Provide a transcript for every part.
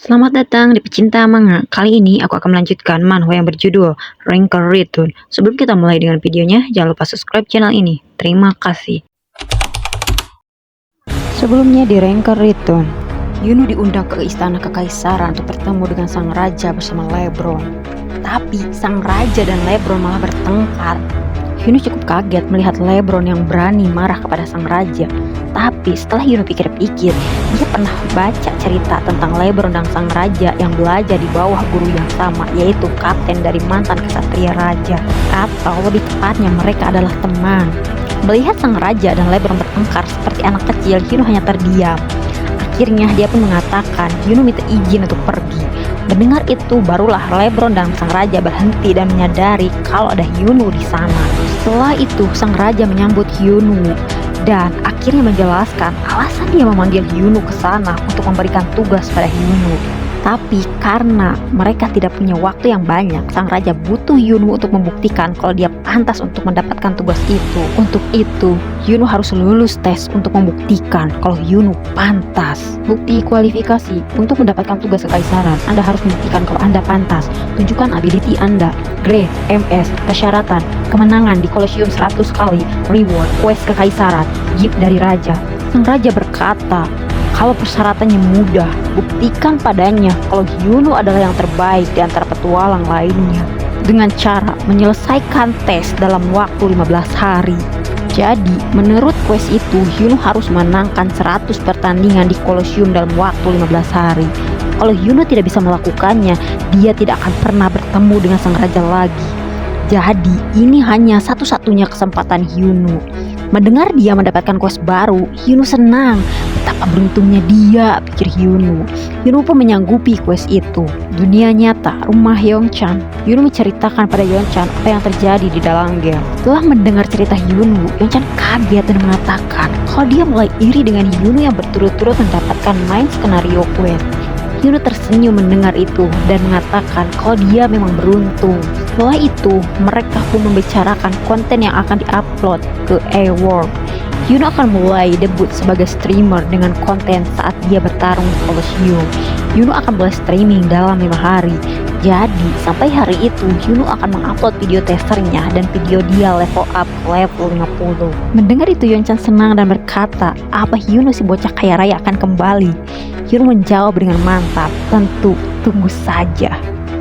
Selamat datang di pecinta manga. Kali ini aku akan melanjutkan manhwa yang berjudul Rancor Return. Sebelum kita mulai dengan videonya, jangan lupa subscribe channel ini. Terima kasih. Sebelumnya di Rancor Return, Yuno diundang ke istana kekaisaran untuk bertemu dengan sang raja bersama Lebron. Tapi sang raja dan Lebron malah bertengkar. Yuno cukup kaget melihat Lebron yang berani marah kepada sang raja. Tapi setelah Yuno pikir-pikir, dia pernah baca cerita tentang Lebron dan sang raja yang belajar di bawah guru yang sama, yaitu kapten dari mantan kesatria raja. Atau lebih tepatnya mereka adalah teman. Melihat sang raja dan Lebron bertengkar seperti anak kecil, Yuno hanya terdiam. Akhirnya dia pun mengatakan Yuno minta izin untuk pergi. Mendengar itu barulah Lebron dan sang raja berhenti dan menyadari kalau ada Yuno di sana. Setelah itu sang raja menyambut Yuno dan akhirnya menjelaskan alasan dia memanggil Yuno ke sana untuk memberikan tugas pada Yuno. Tapi karena mereka tidak punya waktu yang banyak, sang raja butuh Yuno untuk membuktikan kalau dia pantas untuk mendapatkan tugas itu. Untuk itu, Yuno harus lulus tes untuk membuktikan kalau Yuno pantas. Bukti kualifikasi untuk mendapatkan tugas kekaisaran, Anda harus membuktikan kalau Anda pantas. Tunjukkan ability Anda, grade, MS, persyaratan, kemenangan di Colosseum 100 kali, reward, quest kekaisaran, gift dari raja. Sang raja berkata, kalau persyaratannya mudah, buktikan padanya kalau Yuno adalah yang terbaik di antara petualang lainnya dengan cara menyelesaikan tes dalam waktu 15 hari. Jadi, menurut quest itu, Yuno harus menangkan 100 pertandingan di Colosseum dalam waktu 15 hari. Kalau Yuno tidak bisa melakukannya, dia tidak akan pernah bertemu dengan sang raja lagi. Jadi, ini hanya satu-satunya kesempatan Yuno. Mendengar dia mendapatkan quest baru, Yuno senang. Betapa beruntungnya dia, pikir Yuno. Yuno pun menyanggupi quest itu. Dunia nyata, rumah Yongchan. Yuno menceritakan pada Yongchan apa yang terjadi di dalam game. Setelah mendengar cerita Yuno, Yongchan kaget dan mengatakan kalau dia mulai iri dengan Yuno yang berturut-turut mendapatkan main skenario quest. Yuno tersenyum mendengar itu dan mengatakan kalau dia memang beruntung. Setelah itu, mereka pun membicarakan konten yang akan diupload ke A-World. Yuno akan mulai debut sebagai streamer dengan konten saat dia bertarung di Colosseum. Yuno akan mulai streaming dalam 5 hari. Jadi, sampai hari itu, Yuno akan mengupload video testernya dan video dia level up ke level 50. Mendengar itu, Yongchan senang dan berkata, apa Yuno si bocah kaya raya akan kembali? Yuno menjawab dengan mantap, tentu, tunggu saja.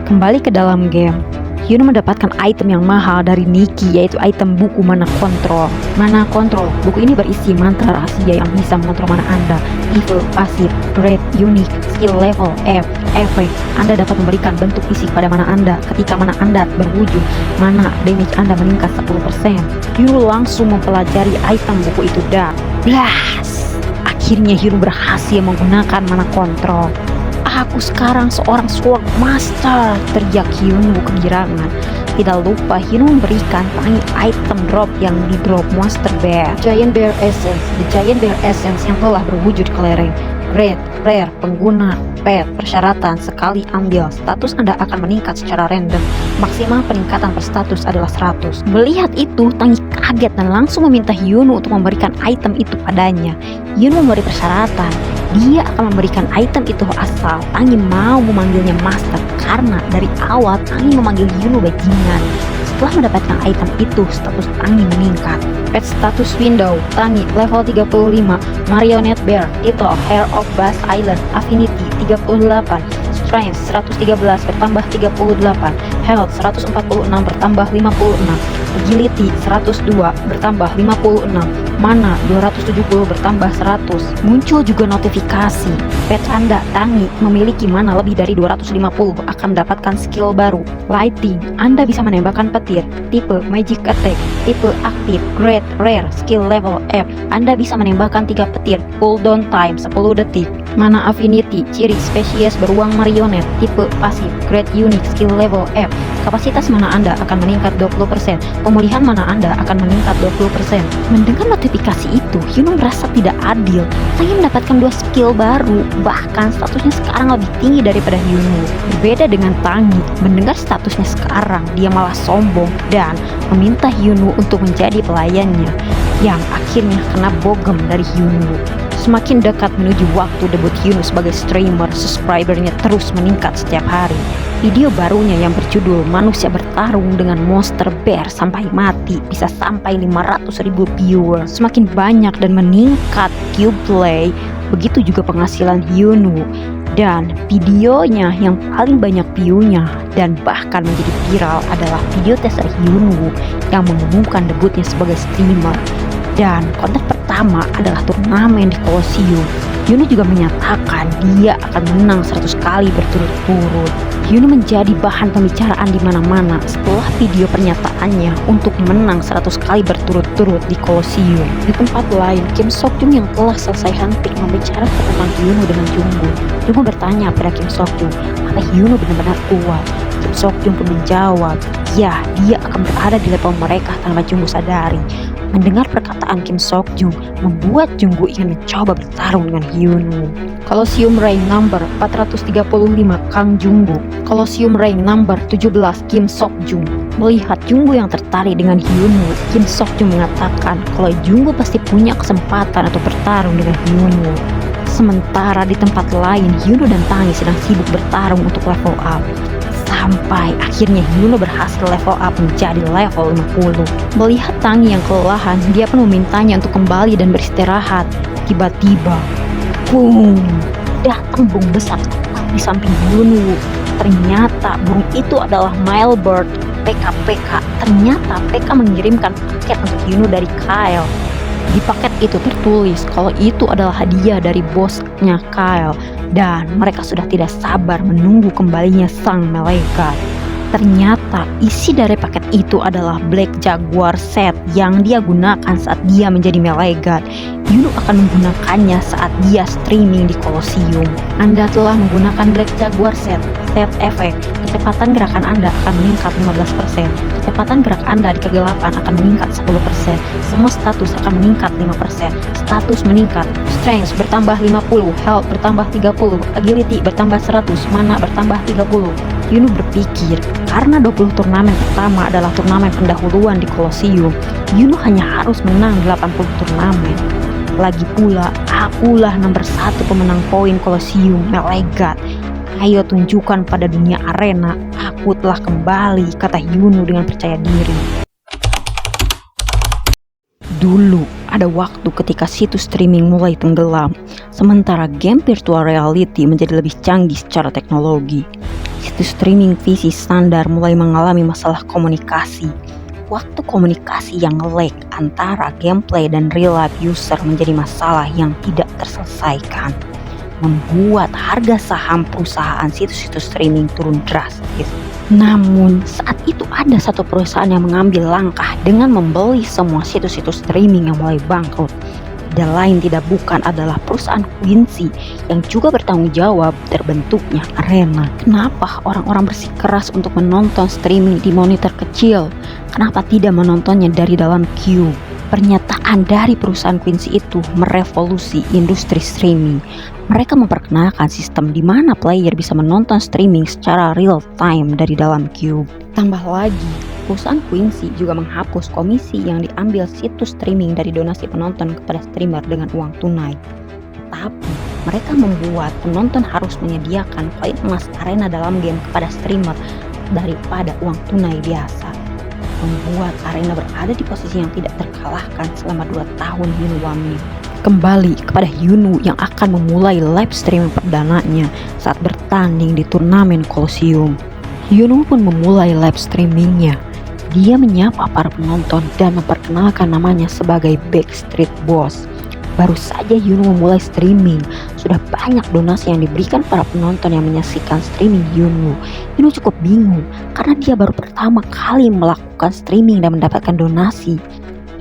Kembali ke dalam game, Yuno mendapatkan item yang mahal dari Nikki, yaitu item buku Mana Control. Mana Control, buku ini berisi mantra rahasia yang bisa mengontrol mana Anda. Evil, pasif, great, unique, skill level, F, efek. Anda dapat memberikan bentuk fisik pada mana Anda. Ketika mana Anda berwujud, mana damage Anda meningkat 10%. Yuno langsung mempelajari item buku itu dan blast! Akhirnya Yuno berhasil menggunakan Mana Control. Aku sekarang seorang sword master, teriak Yuno kegirangan. Tidak lupa Yuno memberikan tangi item drop yang di drop Monster Bear, Giant Bear Essence. The Giant Bear Essence yang telah berwujud kelereng. Great, rare, pengguna, pet, persyaratan, sekali ambil, status Anda akan meningkat secara random. Maksimal peningkatan per status adalah 100. Melihat itu, Tangi kaget dan langsung meminta Yuno untuk memberikan item itu padanya. Yuno memberi persyaratan. Dia akan memberikan item itu asal Tangi mau memanggilnya master, karena dari awal Tangi memanggil Yuno bajingan. Setelah mendapatkan item itu, status Tangi meningkat. Pet status window, Tangi level 35, Marionette Bear, title Hair of Bass Island, Affinity 38, Strength 113 bertambah 38, Health 146 bertambah 56, Agility 102 bertambah 56, Mana 270 bertambah 100. Muncul juga notifikasi, pet Anda Tangi memiliki mana lebih dari 250 akan mendapatkan skill baru. Lighting, Anda bisa menembakkan petir, tipe Magic Attack, tipe aktif, Great Rare, skill level F. Anda bisa menembakkan 3 petir, cooldown time 10 detik. Mana Affinity, ciri spesies beruang marionette, tipe pasif, Great Unique, skill level F. Kapasitas mana Anda akan meningkat 20%, pemulihan mana Anda akan meningkat 20%. Mendengar notifikasi itu, Yuno merasa tidak adil. Saya mendapatkan 2 skill baru, bahkan statusnya sekarang lebih tinggi daripada Yuno. Berbeda dengan Tangi, mendengar statusnya sekarang, dia malah sombong dan meminta Yuno untuk menjadi pelayannya. yang akhirnya kena bogem dari Hyunwoo. Semakin dekat menuju waktu debut Hyunwoo sebagai streamer, subscribernya terus meningkat setiap hari. Video barunya yang berjudul Manusia Bertarung dengan Monster Bear Sampai Mati bisa sampai 500.000 viewer. Semakin banyak dan meningkat Qplay, begitu juga penghasilan Hyunwoo. Dan videonya yang paling banyak view-nya dan bahkan menjadi viral adalah video teaser Hyunwoo yang mengumumkan debutnya sebagai streamer. Dan konten pertama adalah turnamen di Colosseum. Hyunwoo juga menyatakan dia akan menang 100 kali berturut-turut. Hyunwoo menjadi bahan pembicaraan di mana-mana setelah video pernyataannya untuk menang 100 kali berturut-turut di Colosseum. Di tempat lain, Kim Seokjung yang telah selesai hunting membicarakan tentang Hyunwoo dengan Jungkook. Jungkook bertanya pada Kim Seokjung, apakah Hyunwoo benar-benar kuat? Kim Seokjung pun menjawab, ya, dia akan berada di level mereka tanpa Jungkook sadari. Mendengar perkataan Kim Seokjung membuat Jungkook ingin mencoba bertarung dengan Hyunwoo. Colosseum rank number 435 Kang Jungkook. Colosseum rank number 17 Kim Seokjung. Melihat Jungkook yang tertarik dengan Hyunwoo, Kim Seokjung mengatakan kalau Jungkook pasti punya kesempatan untuk bertarung dengan Hyunwoo. Sementara di tempat lain, Hyunwoo dan Tangi sedang sibuk bertarung untuk level up. Sampai akhirnya Hyunwoo berhasil level up menjadi level 50. Melihat Tangi yang kelelahan, dia pun memintanya untuk kembali dan beristirahat. Tiba-tiba, boom, datang burung besar tepat di samping Hyunwoo. Ternyata burung itu adalah Mailbird PK. Ternyata PK mengirimkan paket untuk Hyunwoo dari Kyle. Di paket itu tertulis kalau itu adalah hadiah dari bosnya Kyle dan mereka sudah tidak sabar menunggu kembalinya sang malaikat. Ternyata isi dari paket itu adalah Black Jaguar set yang dia gunakan saat dia menjadi malaikat. Hyunwoo akan menggunakannya saat dia streaming di Colosseum. Anda telah menggunakan Black Jaguar set efek. Kecepatan gerakan Anda akan meningkat 15%. Kecepatan gerak Anda di kegelapan akan meningkat 10%. Semua status akan meningkat 5%. Status meningkat. Strength bertambah 50, health bertambah 30, agility bertambah 100, mana bertambah 30. Hyunwoo berpikir, karena 20 turnamen pertama adalah turnamen pendahuluan di Colosseum, Hyunwoo hanya harus menang 80 turnamen. Lagi pula, akulah nomor 1 pemenang poin Colosseum, malaikat. Ayo tunjukkan pada dunia arena, aku telah kembali, kata Hyunwoo dengan percaya diri. Dulu, ada waktu ketika situs streaming mulai tenggelam, sementara game virtual reality menjadi lebih canggih secara teknologi. Situs streaming VC standar mulai mengalami masalah komunikasi. Waktu komunikasi yang lag antara gameplay dan real life user menjadi masalah yang tidak terselesaikan, membuat harga saham perusahaan situs-situs streaming turun drastis. Namun, saat itu ada satu perusahaan yang mengambil langkah dengan membeli semua situs-situs streaming yang mulai bangkrut. Dan lain tidak bukan adalah perusahaan Quincy yang juga bertanggung jawab terbentuknya Arena. Kenapa orang-orang bersikeras untuk menonton streaming di monitor kecil? Kenapa tidak menontonnya dari dalam cube? Pernyataan dari perusahaan Quincy itu merevolusi industri streaming. Mereka memperkenalkan sistem di mana player bisa menonton streaming secara real time dari dalam cube. Tambah lagi, perusahaan Quincy juga menghapus komisi yang diambil situs streaming dari donasi penonton kepada streamer dengan uang tunai. Tapi, mereka membuat penonton harus menyediakan koin emas arena dalam game kepada streamer daripada uang tunai biasa. Membuat arena berada di posisi yang tidak terkalahkan selama 2 tahun Hyunwoo. Kembali kepada Hyunwoo yang akan memulai live streaming perdananya saat bertanding di turnamen Colosseum. Hyunwoo pun memulai live streamingnya. Dia menyapa para penonton dan memperkenalkan namanya sebagai Backstreet Boys. Baru saja Hyunwoo memulai streaming, sudah banyak donasi yang diberikan para penonton yang menyaksikan streaming Hyunwoo. Hyunwoo cukup bingung karena dia baru pertama kali melakukan streaming dan mendapatkan donasi.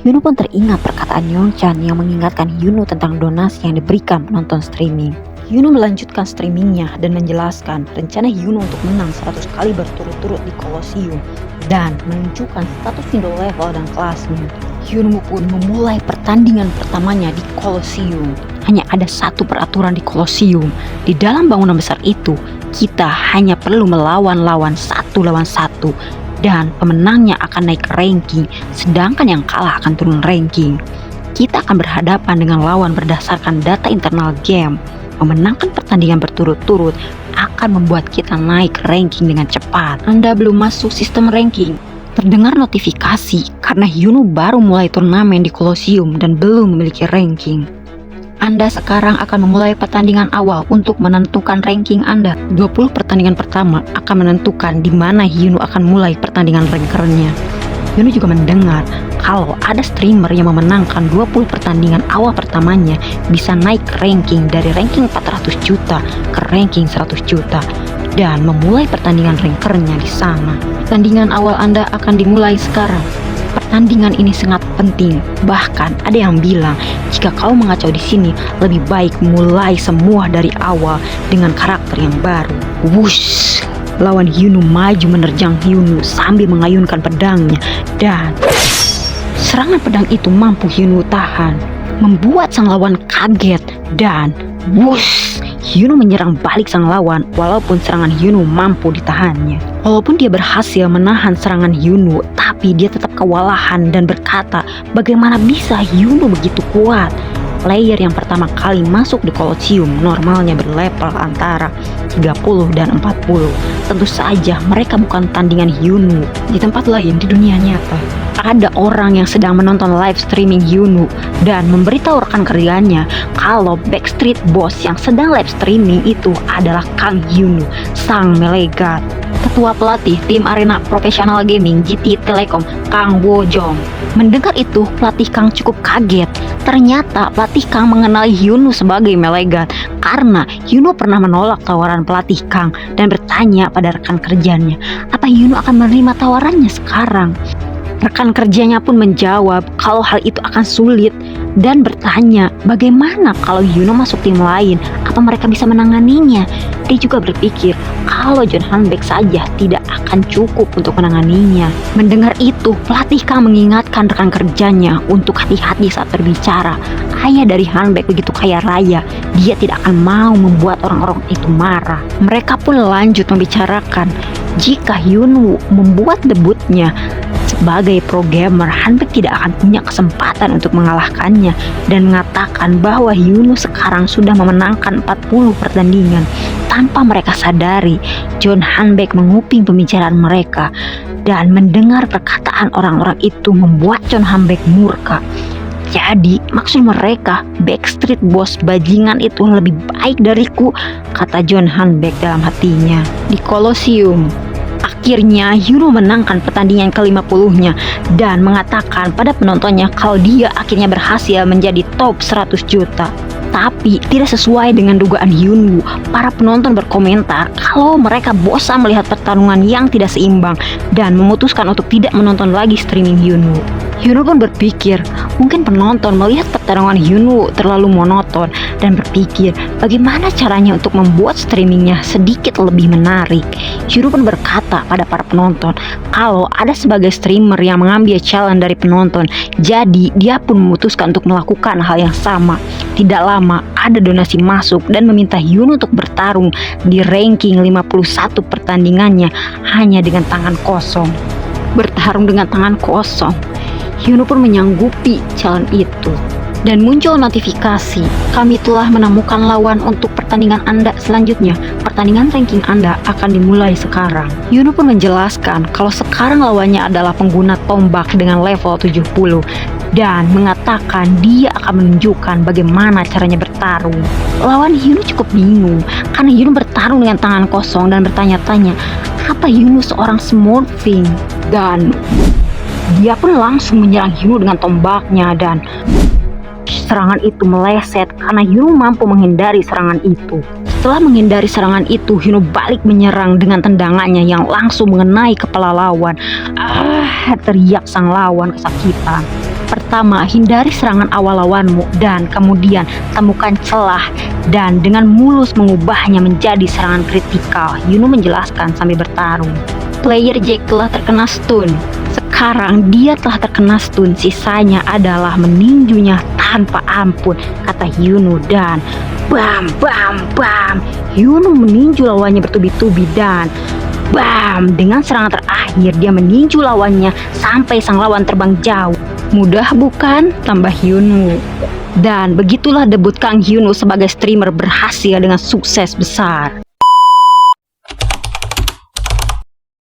Hyunwoo pun teringat perkataan Yongchan yang mengingatkan Hyunwoo tentang donasi yang diberikan penonton streaming. Hyunwoo melanjutkan streamingnya dan menjelaskan rencana Hyunwoo untuk menang 100 kali berturut-turut di Colosseum dan menunjukkan status middle level dan kelasnya. Hyunwoo pun memulai pertandingan pertamanya di Colosseum. Hanya ada satu peraturan di Colosseum. Di dalam bangunan besar itu, kita hanya perlu melawan lawan 1 lawan 1. Dan pemenangnya akan naik ranking, sedangkan yang kalah akan turun ranking. kita akan berhadapan dengan lawan berdasarkan data internal game. Memenangkan pertandingan berturut-turut akan membuat kita naik ranking dengan cepat. Anda belum masuk sistem ranking. Terdengar notifikasi karena Yuno baru mulai turnamen di Colosseum dan belum memiliki ranking. Anda sekarang akan memulai pertandingan awal untuk menentukan ranking Anda. 20 pertandingan pertama akan menentukan di mana Yuno akan mulai pertandingan rankernya. Yuno juga mendengar kalau ada streamer yang memenangkan 20 pertandingan awal pertamanya bisa naik ranking dari ranking 400 juta ke ranking 100 juta dan memulai pertandingan rankernya di sana. Pertandingan awal Anda akan dimulai sekarang. Pertandingan ini sangat penting. Bahkan ada yang bilang jika kau mengacau di sini lebih baik mulai semua dari awal dengan karakter yang baru. Wush! Lawan Yuno maju menerjang Yuno sambil mengayunkan pedangnya dan serangan pedang itu mampu Yuno tahan, membuat sang lawan kaget dan wush! Yuno menyerang balik sang lawan walaupun serangan Yuno mampu ditahannya. Walaupun dia berhasil menahan serangan Yuno, tapi dia tetap kewalahan dan berkata bagaimana bisa Yuno begitu kuat. Player yang pertama kali masuk di Colosseum normalnya berlevel antara 30 dan 40. Tentu saja mereka bukan tandingan Yuno. Di tempat lain di dunia nyata, ada orang yang sedang menonton live streaming Yuno dan memberitahu rekan kerjanya kalau Backstreet Boss yang sedang live streaming itu adalah Kang Yuno, sang melegat. Ketua pelatih tim arena profesional gaming GT Telekom, Kang Wojong. Mendengar itu, pelatih Kang cukup kaget. Ternyata pelatih Kang mengenali Yuno sebagai melegat karena Yuno pernah menolak tawaran pelatih Kang dan bertanya pada rekan kerjanya, apa Yuno akan menerima tawarannya sekarang? Rekan kerjanya pun menjawab kalau hal itu akan sulit dan bertanya bagaimana kalau Yuno masuk tim lain, apa mereka bisa menanganinya. Dia juga berpikir kalau John Hanbeck saja tidak akan cukup untuk menanganinya. Mendengar itu, pelatih Kang mengingatkan rekan kerjanya untuk hati-hati saat berbicara. Ayah dari Hanbeck begitu kaya raya, dia tidak akan mau membuat orang-orang itu marah. Mereka pun lanjut membicarakan jika Yuno membuat debutnya sebagai pro gamer, Hanbeck tidak akan punya kesempatan untuk mengalahkannya dan mengatakan bahwa Yuno sekarang sudah memenangkan 40 pertandingan. Tanpa mereka sadari, John Hanbeck menguping pembicaraan mereka dan mendengar perkataan orang-orang itu membuat John Hanbeck murka. Jadi maksud mereka Backstreet Boss bajingan itu lebih baik dariku, kata John Hanbeck dalam hatinya. Di Colosseum, akhirnya Yuno menangkan pertandingan ke-50-nya dan mengatakan pada penontonnya kalau dia akhirnya berhasil menjadi top 100 juta. Tapi tidak sesuai dengan dugaan Yuno. Para penonton berkomentar kalau mereka bosan melihat pertarungan yang tidak seimbang dan memutuskan untuk tidak menonton lagi streaming Yuno. Yuno pun berpikir mungkin penonton melihat pertarungan Yuno terlalu monoton dan berpikir bagaimana caranya untuk membuat streamingnya sedikit lebih menarik. Yuno pun berkata pada para penonton kalau ada sebagai streamer yang mengambil challenge dari penonton, jadi dia pun memutuskan untuk melakukan hal yang sama. Tidak lama ada donasi masuk dan meminta Yuno untuk bertarung di ranking 51 pertandingannya hanya dengan tangan kosong. Bertarung dengan tangan kosong, Yuno pun menyanggupi challenge itu. Dan muncul notifikasi, kami telah menemukan lawan untuk pertandingan Anda selanjutnya. Pertandingan ranking Anda akan dimulai sekarang. Yuno pun menjelaskan kalau sekarang lawannya adalah pengguna tombak dengan level 70 dan mengatakan dia akan menunjukkan bagaimana caranya bertarung. Lawan Yuno cukup bingung karena Yuno bertarung dengan tangan kosong dan bertanya-tanya apa Yuno seorang smurfing, dan dia pun langsung menyerang Yuno dengan tombaknya dan serangan itu meleset karena Yuno mampu menghindari serangan itu. Setelah menghindari serangan itu, Yuno balik menyerang dengan tendangannya yang langsung mengenai kepala lawan. Teriak sang lawan kesakitan. Pertama, hindari serangan awal lawanmu dan kemudian temukan celah dan dengan mulus mengubahnya menjadi serangan kritikal, Yuno menjelaskan sambil bertarung. Player Jack telah terkena stun. Sekarang dia telah terkena stun, sisanya adalah meninjunya tanpa ampun, kata Yuno, dan bam bam bam, Yuno meninju lawannya bertubi-tubi dan bam, dengan serangan terakhir dia meninju lawannya sampai sang lawan terbang jauh. Mudah bukan? Tambah Hyunwoo. Dan begitulah debut Kang Hyunwoo sebagai streamer berhasil dengan sukses besar.